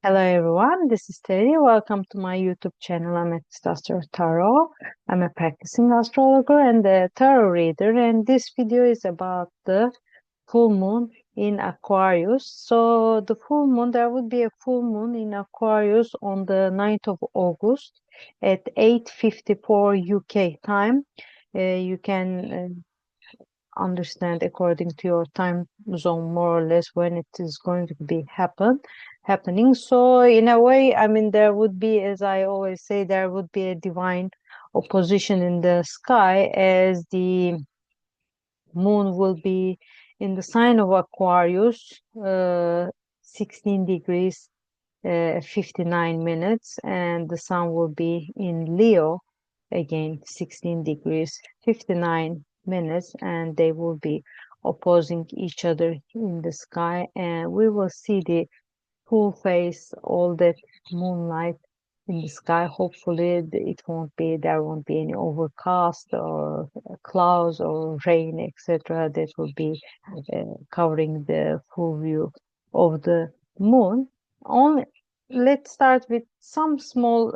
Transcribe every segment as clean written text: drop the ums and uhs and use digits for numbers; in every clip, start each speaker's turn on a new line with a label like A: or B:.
A: Hello everyone, this is Teri. Welcome to my YouTube channel, Amethystastrotarot. I'm a practicing astrologer and a tarot reader, and this video is about the full moon in Aquarius. So there would be a full moon in Aquarius on the 9th of August at 8:54 UK time. You can understand according to your time zone more or less when it is going to be happening. So in a way, I mean, there would be, as I always say, there would be a divine opposition in the sky, as the moon will be in the sign of Aquarius, 16 degrees 59 minutes, and the sun will be in Leo, again 16 degrees 59 minutes, and they will be opposing each other in the sky, and we will see the full face, all that moonlight in the sky. Hopefully there won't be any overcast or clouds or rain, etc., that will be covering the full view of the moon. Let's start with some small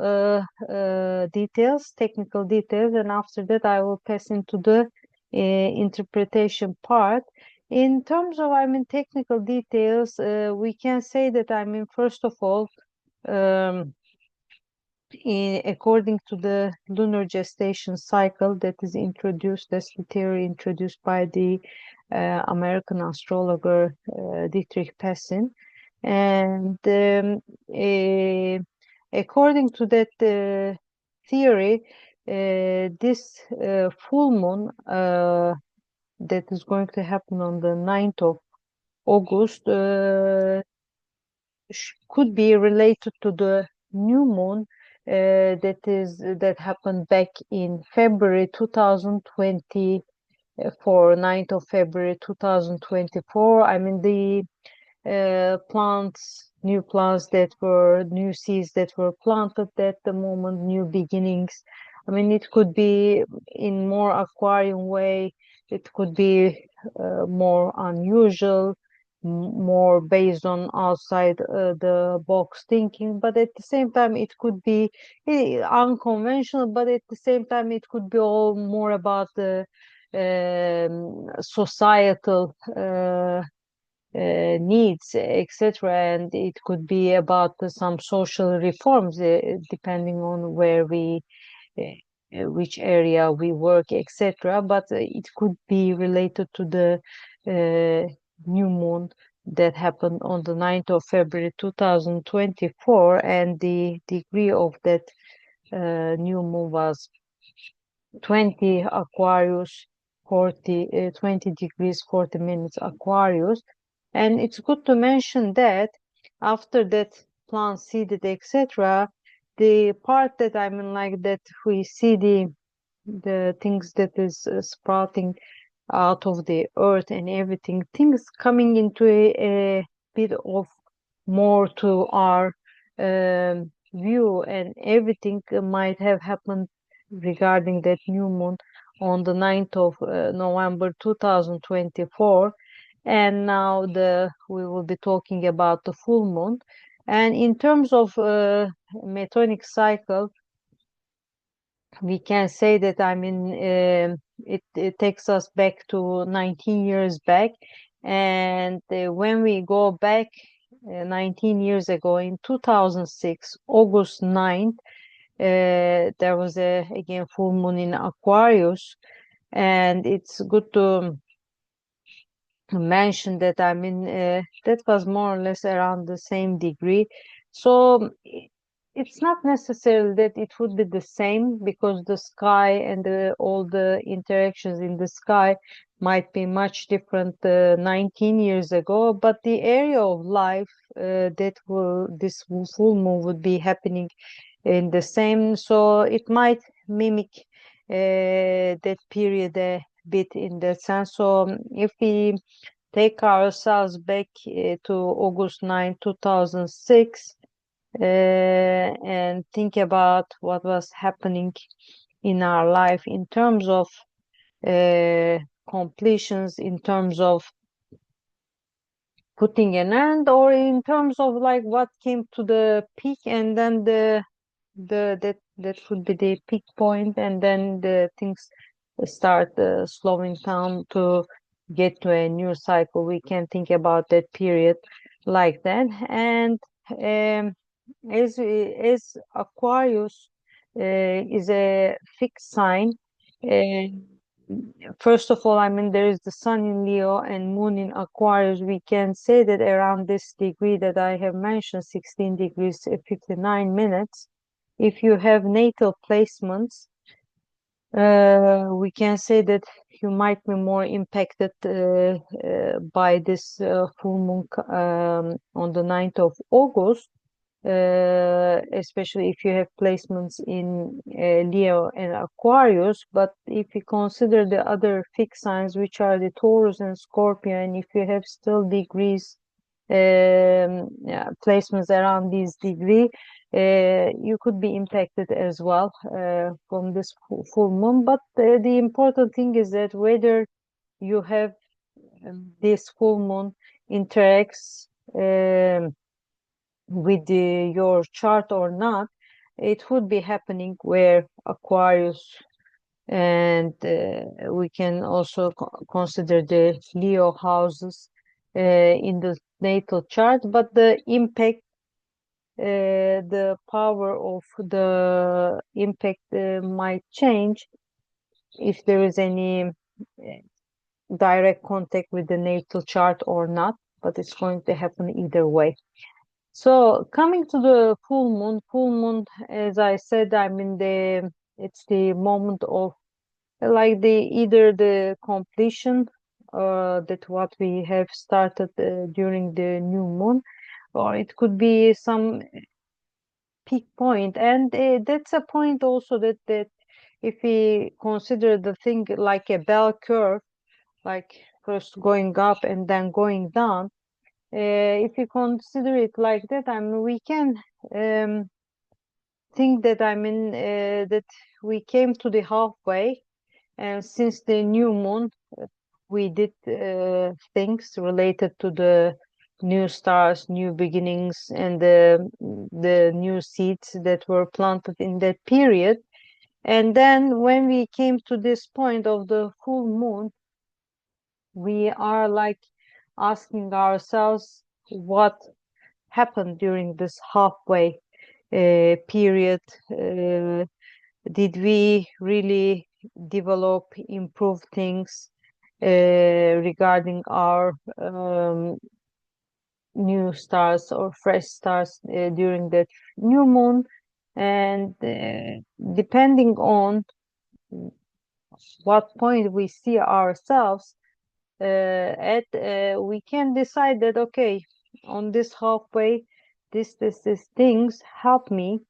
A: details, technical details, and after that I will pass into the interpretation part. In terms of, technical details, we can say that, first of all, according to the lunar gestation cycle that is introduced, that's the theory introduced by the American astrologer Dietrich Pessin. And according to that theory, this full moon that is going to happen on the 9th of August could be related to the new moon that happened back in February 2024, 9th of February 2024. The new seeds that were planted at the moment, new beginnings. It could be in more Aquarian way. It could be more unusual, more based on outside the box thinking, but at the same time it could be unconventional, but at the same time it could be all more about the societal needs, etc., and it could be about some social reforms, depending on which area we work, etc., but it could be related to the new moon that happened on the 9th of February 2024, and the degree of that new moon was 20 Aquarius, 20 degrees 40 minutes Aquarius. And it's good to mention that after that plant seeded, etc., the part that that we see the things that is sprouting out of the earth and everything, things coming into a bit of more to our view, and everything might have happened regarding that new moon on the 9th of November 2024. And now we will be talking about the full moon. And in terms of metonic cycle, we can say that it takes us back to 19 years back, and when we go back 19 years ago, in 2006 August 9th, there was again full moon in Aquarius, and it's good to mention that that was more or less around the same degree. So it's not necessarily that it would be the same, because the sky and all the interactions in the sky might be much different 19 years ago, but the area of life this full moon would be happening in the same, so it might mimic that period a bit in that sense. So if we take ourselves back to August 9, 2006, and think about what was happening in our life in terms of completions, in terms of putting an end, or in terms of like what came to the peak and then that would be the peak point, and then the things start slowing down to get to a new cycle. We can think about that period like that. And um, as Aquarius is a fixed sign, uh, first of all, I mean, there is the sun in Leo and moon in Aquarius. We can say that around this degree that I have mentioned, 16 degrees 59 minutes, if you have natal placements, we can say that you might be more impacted by this full moon on the 9th of August, especially if you have placements in Leo and Aquarius. But if you consider the other fixed signs, which are the Taurus and Scorpio, and if you have still degrees, yeah, placements around these degree, you could be impacted as well from this full moon. But the important thing is that whether you have this full moon interacts with your chart or not, it would be happening where Aquarius, and we can also consider the Leo houses in the natal chart, but the impact, the power of the impact might change if there is any direct contact with the natal chart or not, but it's going to happen either way. So coming to the full moon, as I said, I mean it's the moment of like the either the completion that what we have started during the new moon, or it could be some peak point, and that's a point also that if we consider the thing like a bell curve, like first going up and then going down, if you consider it like that, I mean, we can think that that we came to the halfway, and since the new moon, we did things related to the new stars, new beginnings, and the new seeds that were planted in that period. And then when we came to this point of the full moon, we are like asking ourselves what happened during this halfway period. Did we really develop, improve things regarding our new stars or fresh stars during that new moon? And depending on what point we see ourselves at, we can decide that, okay, on this halfway, this things help me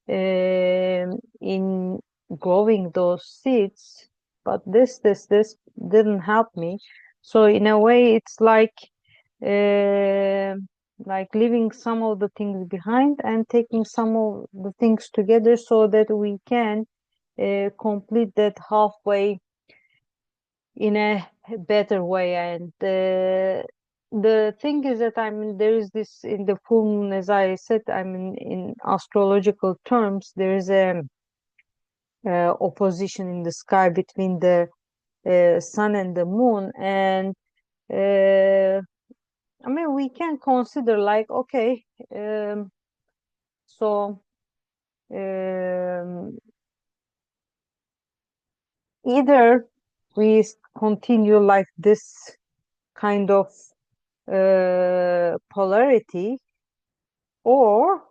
A: in growing those seeds, but this didn't help me. So in a way, it's uh, like leaving some of the things behind and taking some of the things together so that we can complete that halfway in a better way. And the thing is that I mean there is this in the full moon, as I said, I mean in astrological terms, there is a opposition in the sky between the sun and the moon. And I mean we can consider like, okay, so um, either we continue like this kind of polarity, or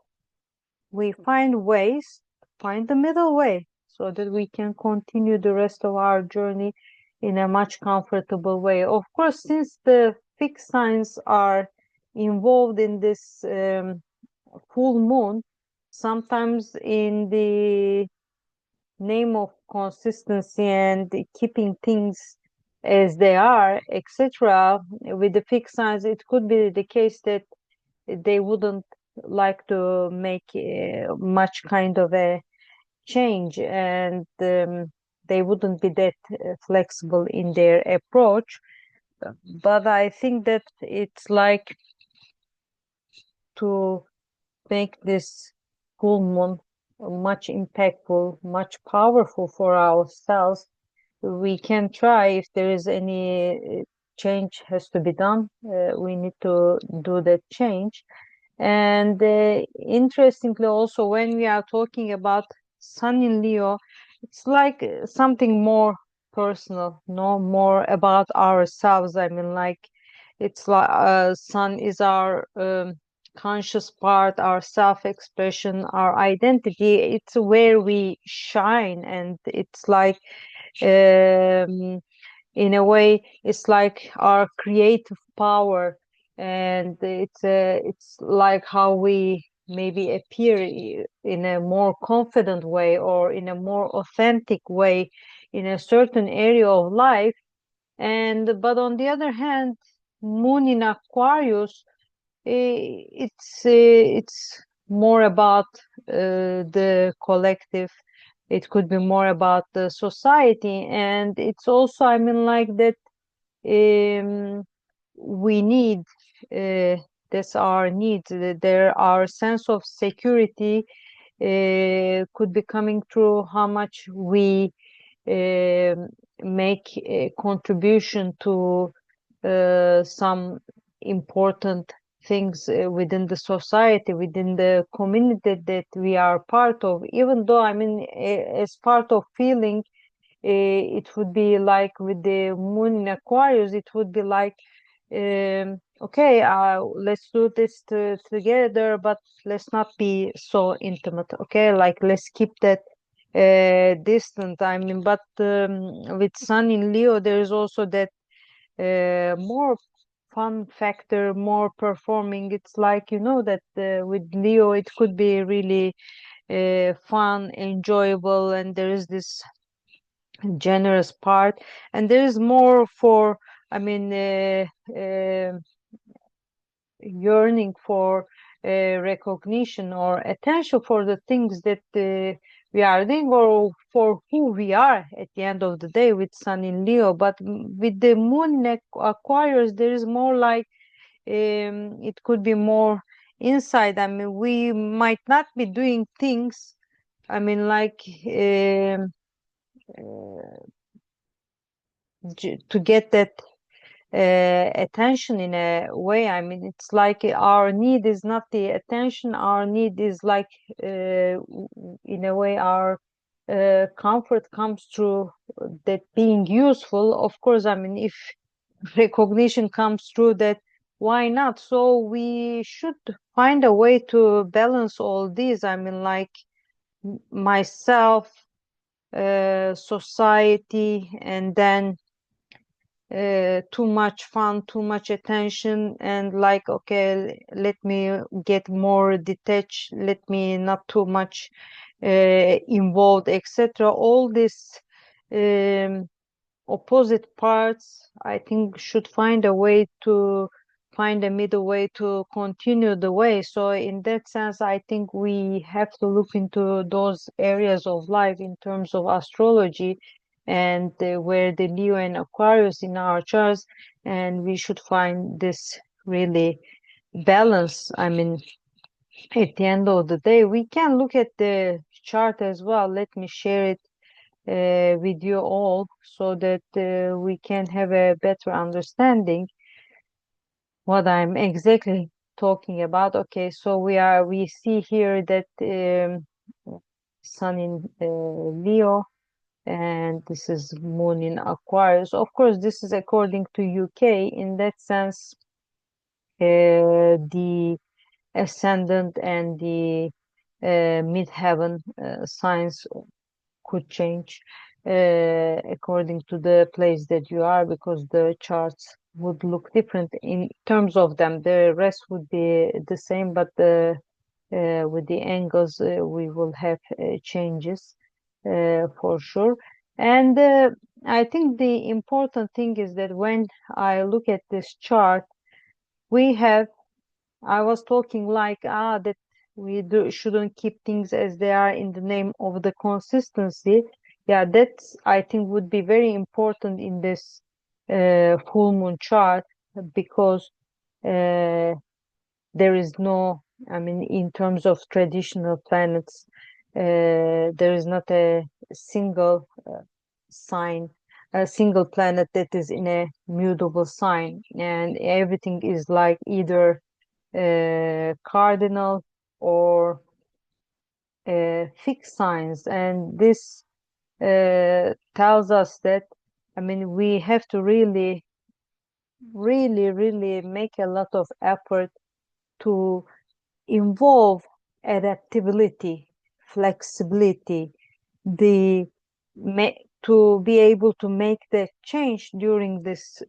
A: we find the middle way so that we can continue the rest of our journey in a much comfortable way. Of course, since the fixed signs are involved in this full moon, sometimes in the name of consistency and keeping things as they are, etc., with the fixed signs, it could be the case that they wouldn't like to make much kind of a change, and they wouldn't be that flexible in their approach. But I think that it's like to make this full moon much impactful, much powerful for ourselves, we can try. If there is any change has to be done, we need to do that change. And interestingly, also, when we are talking about Sun in Leo, it's like something more personal, no more about ourselves. I mean, like it's like Sun is our conscious part, our self-expression, our identity. It's where we shine, and it's like um, in a way it's like our creative power, and it's like how we maybe appear in a more confident way or in a more authentic way in a certain area of life. And but on the other hand, moon in Aquarius, it's more about the collective. It could be more about the society, and it's also, I mean, like that um, we need that's our need. There, our sense of security could be coming through how much we um make a contribution to some important things within the society, within the community that we are part of. Even though, I mean, as part of feeling, it would be like with the moon in Aquarius, it would be like, okay, let's do this together, but let's not be so intimate. Okay, like let's keep that distant. I mean, but with Sun in Leo, there is also that more fun factor, more performing. It's like, you know, that with Leo, it could be really fun, enjoyable, and there is this generous part, and there is more for, I mean, yearning for recognition or attention for the things that we are doing, or for who we are at the end of the day with Sun in Leo. But with the moon in Aquarius, there is more like it could be more inside. I mean, we might not be doing things, I mean, like to get that attention in a way. I mean, it's like our need is not the attention, our need is like in a way our comfort comes through that being useful. Of course, I mean, if recognition comes through that, why not? So we should find a way to balance all these. I mean, like myself, society, and then too much fun, too much attention, and like, okay, let me get more detached, let me not too much involved, etc. All this um, opposite parts, I think, should find a way to find a middle way to continue the way. So in that sense, I think we have to look into those areas of life in terms of astrology, and where the Leo and Aquarius in our charts, and we should find this really balance. I mean, at the end of the day, we can look at the chart as well. Let me share it with you all, so that we can have a better understanding what I'm exactly talking about. Okay, so we see here that Sun in Leo, and this is Moon in Aquarius. Of course, this is according to UK. In that sense, the ascendant and the midheaven signs could change according to the place that you are, because the charts would look different in terms of them. The rest would be the same, but with the angles we will have changes for sure. And I think the important thing is that when I look at this chart, we have, I was talking like that shouldn't keep things as they are in the name of the consistency. Yeah, that's, I think, would be very important in this full moon chart, because there is no I mean, in terms of traditional planets, there is not a single sign, a single planet that is in a mutable sign, and everything is like either cardinal or fixed signs. And this tells us that, I mean, we have to really, really, really make a lot of effort to involve adaptability, flexibility, the to be able to make the change during this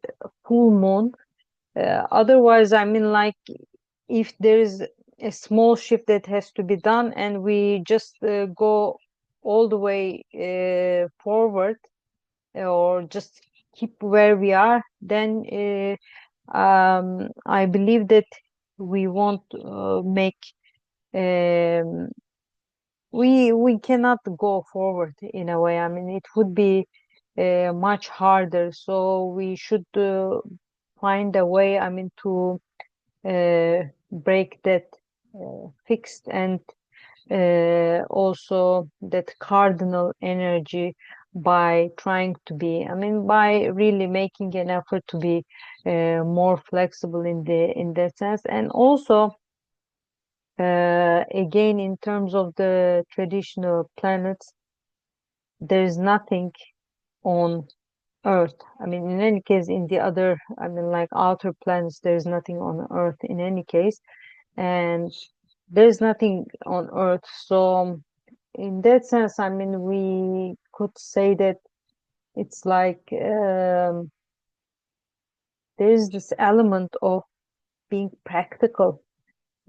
A: full moon. Otherwise, I mean, like, if there is a small shift that has to be done and we just go all the way forward, or just keep where we are, then I believe that we won't make um, we cannot go forward in a way. I mean, it would be much harder. So we should find a way, I mean, to break that fixed and also that cardinal energy by trying to be, I mean, by really making an effort to be more flexible in that sense. And also, again, in terms of the traditional planets, there is nothing on Earth. I mean, in any case, in the other, I mean, like outer planets, there is nothing on Earth in any case, and there's nothing on Earth. So, in that sense, I mean, we could say that it's like there is this element of being practical,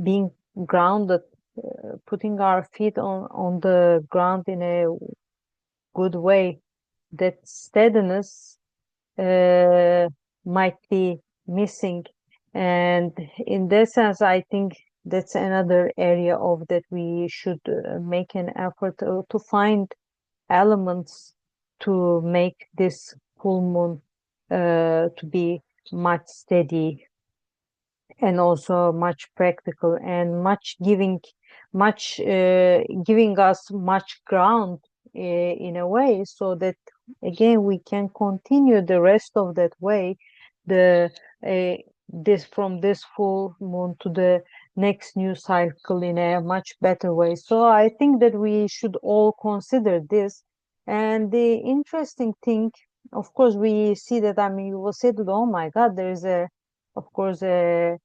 A: being grounded, putting our feet on the ground in a good way. That steadiness might be missing, and in that sense, I think that's another area of that we should make an effort to find elements to make this full moon to be much steady and also much practical and much giving us much ground in a way, so that again we can continue the rest of that way, the uh, this from this full moon to the next new cycle in a much better way. So I think that we should all consider this. And the interesting thing, of course, we see that, I mean, you will say that, oh my God, there is a, of course, a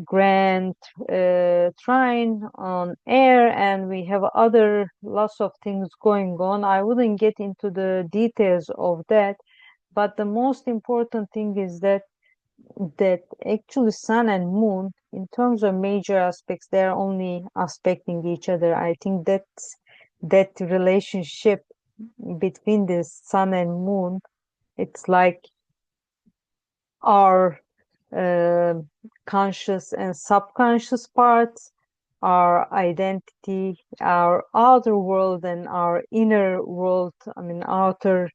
A: grand trine on air, and we have other lots of things going on. I wouldn't get into the details of that, but the most important thing is that actually sun and moon, in terms of major aspects, they're only aspecting each other. I think that relationship between the sun and moon, it's like our uh, conscious and subconscious parts, our identity, our outer world and our inner world. I mean, outer,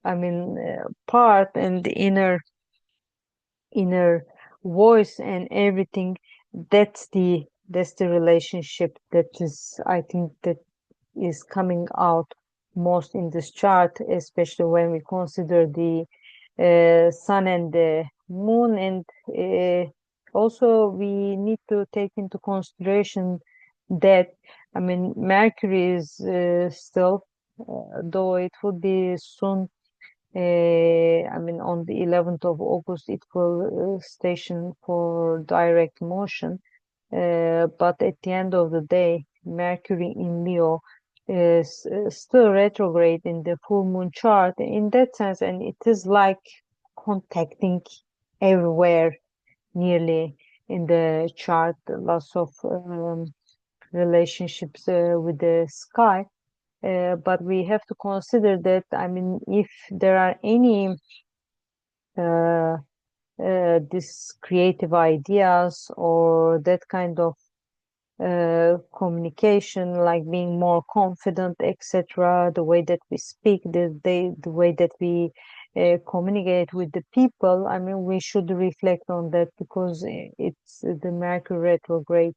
A: I mean, part and the inner voice and everything. That's the relationship that is, I think, that is coming out most in this chart, especially when we consider the sun and the moon. And also we need to take into consideration that, I mean, Mercury is still, though it would be soon, I mean, on the 11th of August, it will station for direct motion. But at the end of the day, Mercury in Leo is still retrograde in the full moon chart in that sense, and it is like contacting everywhere nearly in the chart, lots of relationships with the sky. But we have to consider that, I mean, if there are any uh, this creative ideas or that kind of communication, like being more confident, etc., the way that we speak, the way that we communicate with the people, I mean, we should reflect on that, because it's the Mercury retrograde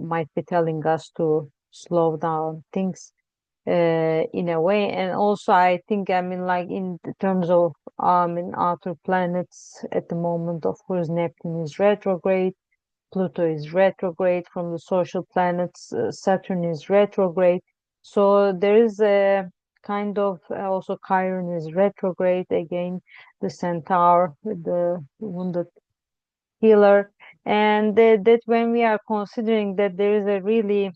A: might be telling us to slow down things in a way. And also, I think, I mean, like in terms of in outer planets at the moment, of course, Neptune is retrograde, Pluto is retrograde. From the social planets, Saturn is retrograde. So there is a kind of also Chiron is retrograde again, the Centaur, the wounded healer. And that when we are considering that there is a really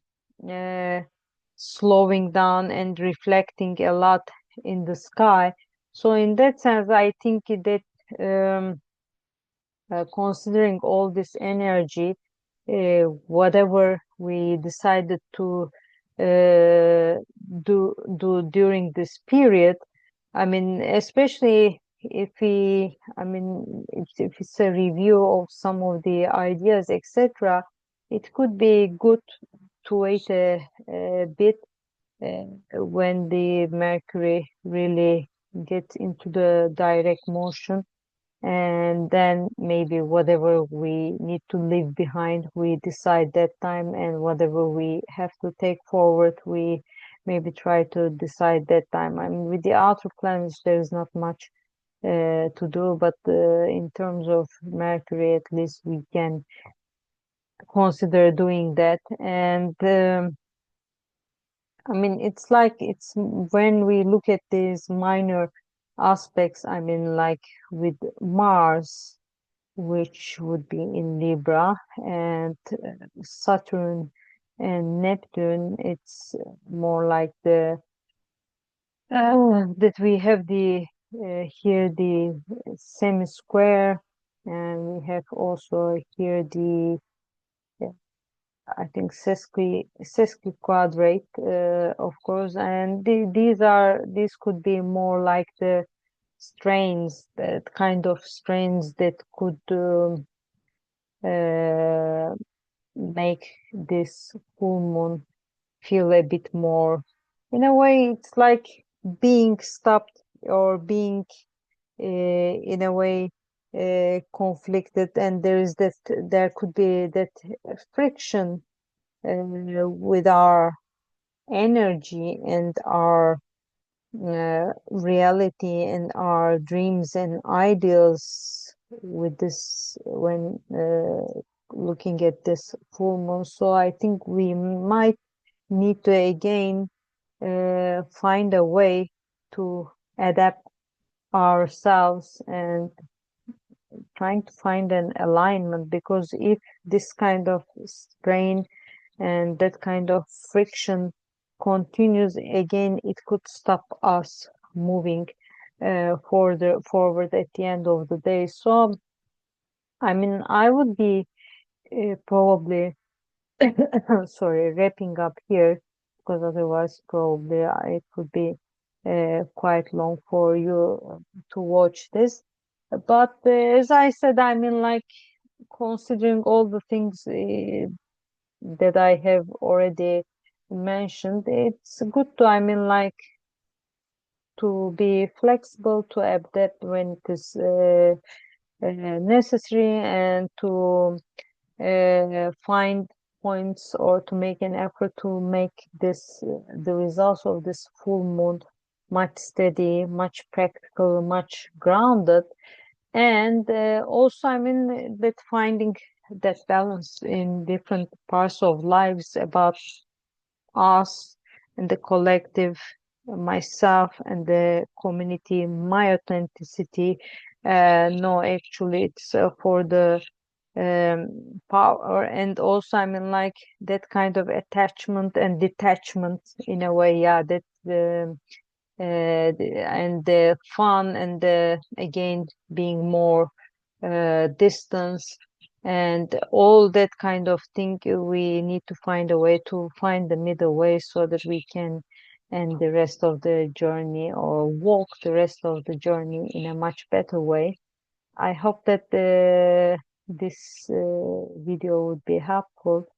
A: uh, slowing down and reflecting a lot in the sky. So in that sense, I think that considering all this energy, whatever we decided to do during this period, I mean, especially if we, I mean, if it's a review of some of the ideas, etc., it could be good to wait a bit when the Mercury really gets into the direct motion, and then maybe whatever we need to leave behind, we decide that time, and whatever we have to take forward, we maybe try to decide that time. I mean, with the outer planets, there is not much to do, but in terms of Mercury, at least we can consider doing that. And I mean, it's like it's when we look at these minor aspects, I mean, like with Mars, which would be in Libra, and Saturn and Neptune, it's more like the that we have the here the semi-square, and we have also here the I think sesquiquadrate, of course, and these could be more like the strains, that kind of strains that could uh, make this full moon feel a bit more, in a way, it's like being stopped, or being in a way conflicted, and there could be that friction with our energy and our reality and our dreams and ideals with this when looking at this full moon. So I think we might need to again find a way to adapt ourselves and trying to find an alignment, because if this kind of strain and that kind of friction continues again, it could stop us moving forward at the end of the day. So I mean, I would be probably sorry, wrapping up here, because otherwise probably it could be quite long for you to watch this. But as I said, I mean, like considering all the things that I have already mentioned, it's good to, I mean, like to be flexible, to adapt when it is necessary, and to find points, or to make an effort to make this the results of this full moon much steady, much practical, much grounded. And also, I mean, that finding that balance in different parts of lives, about us and the collective, myself and the community, my authenticity. No, actually, it's for the power, and also, I mean, like that kind of attachment and detachment in a way. Yeah, that and the fun, and the again being more distance, and all that kind of thing. We need to find a way to find the middle way, so that we can end the rest of the journey, or walk the rest of the journey in a much better way. I hope that this video would be helpful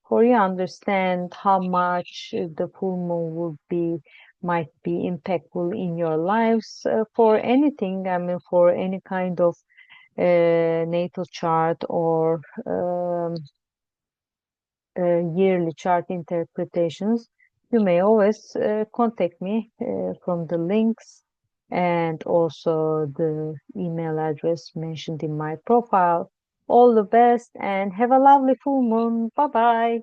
A: for you understand how much the full moon would be might be impactful in your lives for anything. I mean, for any kind of natal chart or yearly chart interpretations, you may always contact me from the links and also the email address mentioned in my profile. All the best and have a lovely full moon. Bye bye.